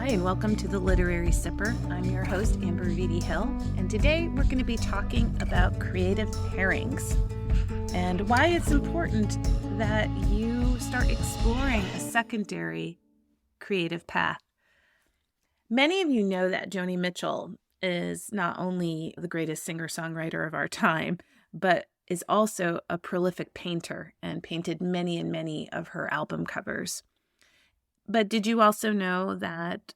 Hi, and welcome to The Literary Sipper. I'm your host, Amber Vitti Hill, and today we're going to be talking about creative pairings and why it's important that you start exploring a secondary creative path. Many of you know that Joni Mitchell is not only the greatest singer-songwriter of our time, but is also a prolific painter and painted many and many of her album covers. But did you also know that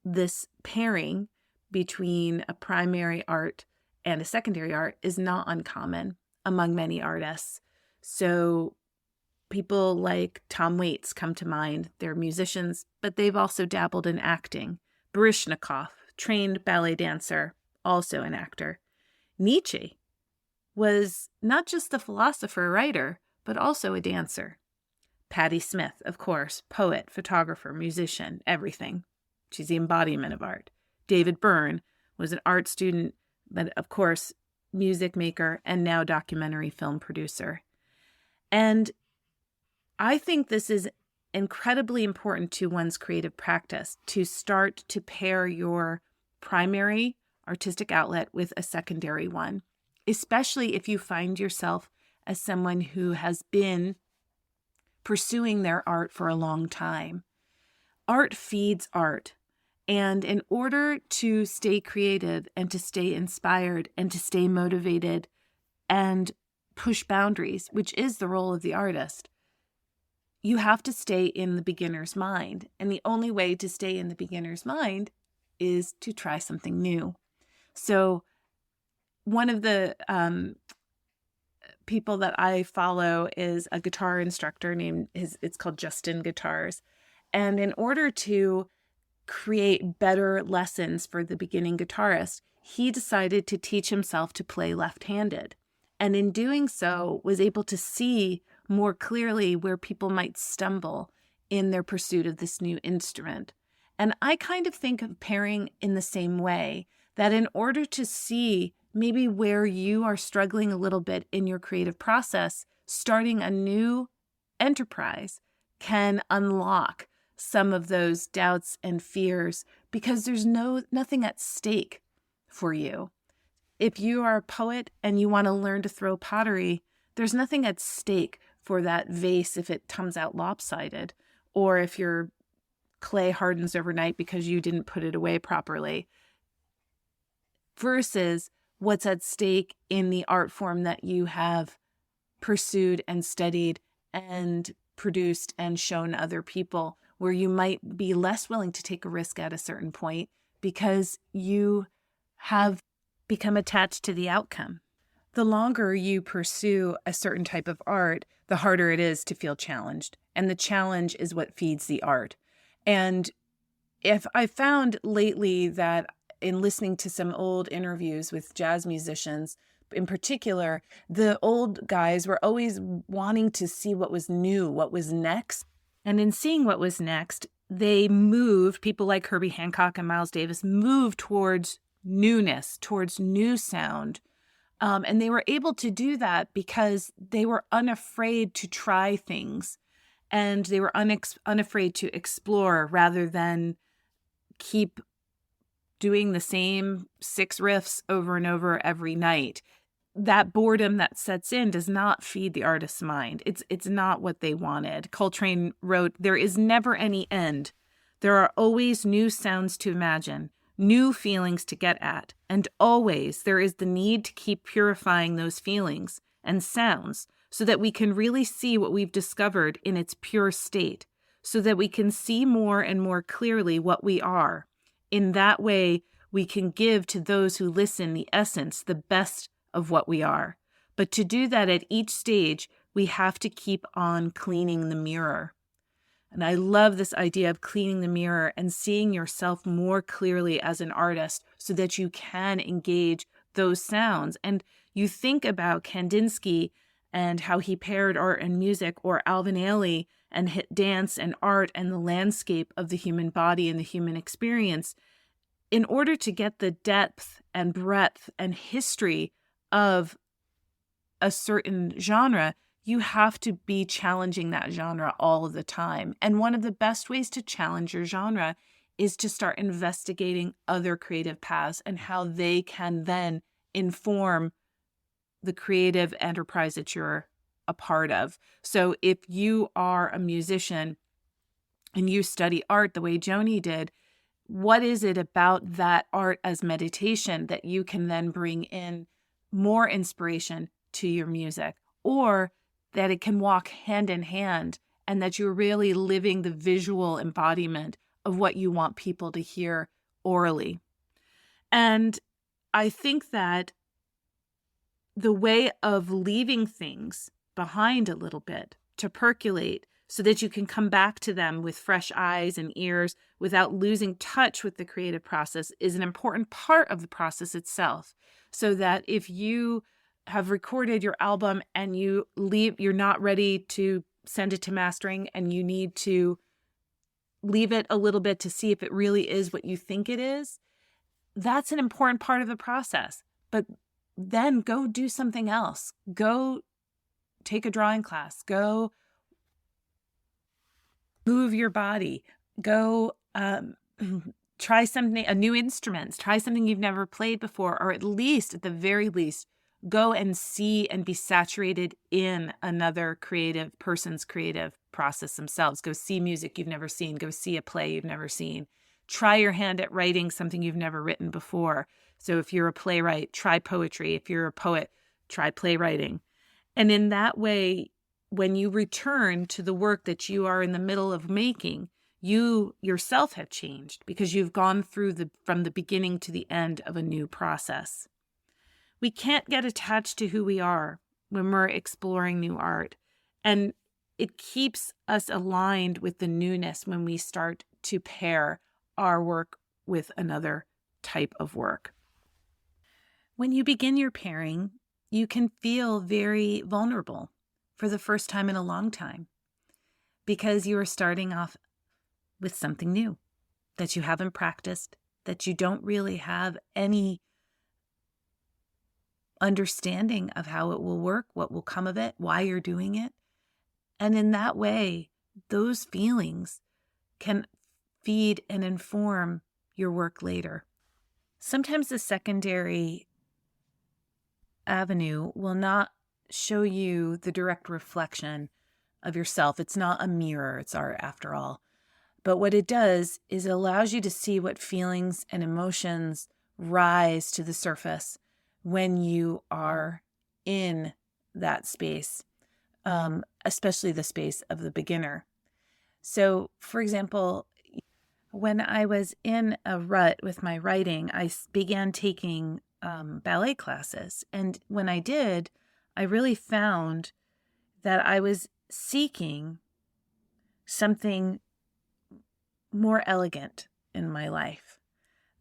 this pairing between a primary art and a secondary art is not uncommon among many artists? So people like Tom Waits come to mind. They're musicians, but they've also dabbled in acting. Baryshnikov, trained ballet dancer, also an actor. Nietzsche was not just a philosopher-writer, but also a dancer. Patti Smith, of course, poet, photographer, musician, everything. She's the embodiment of art. David Byrne was an art student, but of course, music maker and now documentary film producer. And I think this is incredibly important to one's creative practice, to start to pair your primary artistic outlet with a secondary one, especially if you find yourself as someone who has been pursuing their art for a long time. Art feeds art. And in order to stay creative and to stay inspired and to stay motivated and push boundaries, which is the role of the artist, you have to stay in the beginner's mind. And the only way to stay in the beginner's mind is to try something new. So one of the people that I follow is a guitar instructor it's called Justin Guitars. And in order to create better lessons for the beginning guitarist, he decided to teach himself to play left-handed. And in doing so, was able to see more clearly where people might stumble in their pursuit of this new instrument. And I kind of think of pairing in the same way, that in order to see maybe where you are struggling a little bit in your creative process, starting a new enterprise can unlock some of those doubts and fears because there's nothing at stake for you. If you are a poet and you want to learn to throw pottery, there's nothing at stake for that vase if it comes out lopsided, or if your clay hardens overnight because you didn't put it away properly, versus what's at stake in the art form that you have pursued and studied and produced and shown other people, where you might be less willing to take a risk at a certain point because you have become attached to the outcome. The longer you pursue a certain type of art, the harder it is to feel challenged. And the challenge is what feeds the art. And if I found lately that in listening to some old interviews with jazz musicians, in particular, the old guys were always wanting to see what was new, what was next. And in seeing what was next, they moved, people like Herbie Hancock and Miles Davis moved towards newness, towards new sound. And they were able to do that because they were unafraid to try things. And they were unafraid to explore rather than keep doing the same 6 riffs over and over every night. That boredom that sets in does not feed the artist's mind. It's not what they wanted. Coltrane wrote, "There is never any end. There are always new sounds to imagine, new feelings to get at, and always there is the need to keep purifying those feelings and sounds so that we can really see what we've discovered in its pure state, so that we can see more and more clearly what we are. In that way, we can give to those who listen the essence, the best of what we are. But to do that at each stage, we have to keep on cleaning the mirror." And I love this idea of cleaning the mirror and seeing yourself more clearly as an artist so that you can engage those sounds. And you think about Kandinsky and how he paired art and music, or Alvin Ailey and dance and art and the landscape of the human body and the human experience. In order to get the depth and breadth and history of a certain genre, you have to be challenging that genre all of the time. And one of the best ways to challenge your genre is to start investigating other creative paths and how they can then inform the creative enterprise that you're a part of. So if you are a musician and you study art the way Joni did, what is it about that art as meditation that you can then bring in more inspiration to your music, or that it can walk hand in hand and that you're really living the visual embodiment of what you want people to hear orally? And I think that the way of leaving things behind a little bit to percolate so that you can come back to them with fresh eyes and ears without losing touch with the creative process is an important part of the process itself. So that if you have recorded your album and you leave, you're not ready to send it to mastering and you need to leave it a little bit to see if it really is what you think it is, that's an important part of the process. But then go do something else. Go take a drawing class. Go move your body. Go try something, a new instrument. Try something you've never played before, or at least, at the very least, go and see and be saturated in another creative person's creative process themselves. Go see music you've never seen. Go see a play you've never seen. Try your hand at writing something you've never written before. So if you're a playwright, try poetry. If you're a poet, try playwriting. And in that way, when you return to the work that you are in the middle of making, you yourself have changed because you've gone through from the beginning to the end of a new process. We can't get attached to who we are when we're exploring new art. And it keeps us aligned with the newness when we start to pair our work with another type of work. When you begin your pairing, you can feel very vulnerable for the first time in a long time because you are starting off with something new that you haven't practiced, that you don't really have any understanding of how it will work, what will come of it, why you're doing it. And in that way, those feelings can feed and inform your work later. Sometimes the secondary avenue will not show you the direct reflection of yourself. It's not a mirror, it's art after all. But what it does is it allows you to see what feelings and emotions rise to the surface when you are in that space, especially the space of the beginner. So, for example, when I was in a rut with my writing, I began taking ballet classes. And when I did, I really found that I was seeking something more elegant in my life,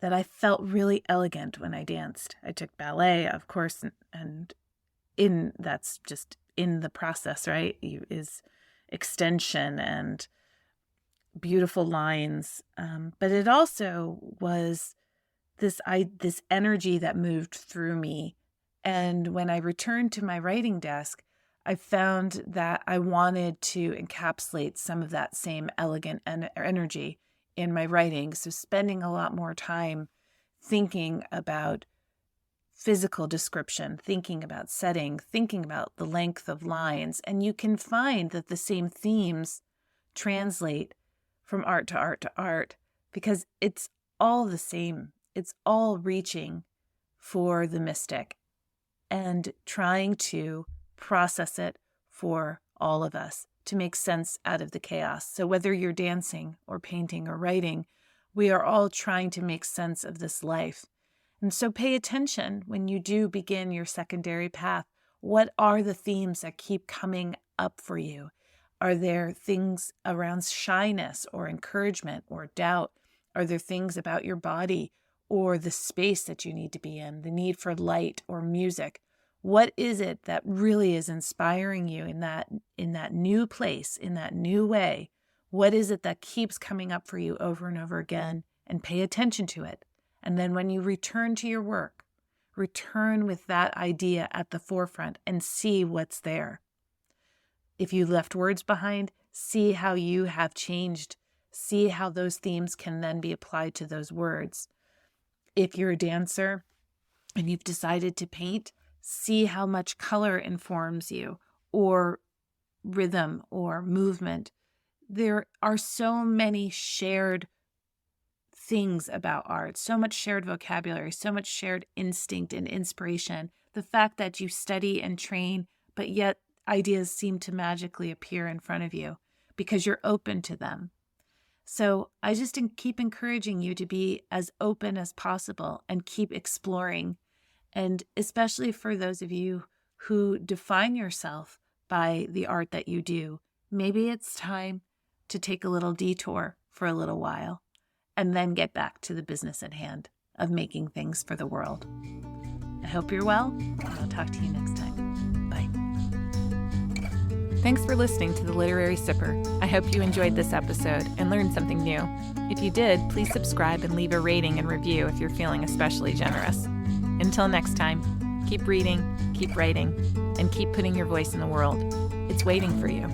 that I felt really elegant when I danced. I took ballet, of course, and that's just in the process, right? Is extension and beautiful lines. But it also was this energy that moved through me. And when I returned to my writing desk, I found that I wanted to encapsulate some of that same elegant energy in my writing. So spending a lot more time thinking about physical description, thinking about setting, thinking about the length of lines. And you can find that the same themes translate from art to art to art because it's all the same. It's all reaching for the mystic and trying to process it for all of us to make sense out of the chaos. So whether you're dancing or painting or writing, we are all trying to make sense of this life. And so pay attention when you do begin your secondary path. What are the themes that keep coming up for you? Are there things around shyness or encouragement or doubt? Are there things about your body or the space that you need to be in, the need for light or music? What is it that really is inspiring you in that new place, in that new way? What is it that keeps coming up for you over and over again? And pay attention to it. And then when you return to your work, return with that idea at the forefront and see what's there. If you left words behind, see how you have changed See how those themes can then be applied to those words. If you're a dancer and you've decided to paint, see how much color informs you, or rhythm or movement. There are so many shared things about art, so much shared vocabulary, so much shared instinct and inspiration. The fact that you study and train, but yet ideas seem to magically appear in front of you because you're open to them. So I just keep encouraging you to be as open as possible and keep exploring. And especially for those of you who define yourself by the art that you do, maybe it's time to take a little detour for a little while and then get back to the business at hand of making things for the world. I hope you're well, and I'll talk to you next time. Bye. Thanks for listening to The Literary Sipper. I hope you enjoyed this episode and learned something new. If you did, please subscribe and leave a rating and review if you're feeling especially generous. Until next time, keep reading, keep writing, and keep putting your voice in the world. It's waiting for you.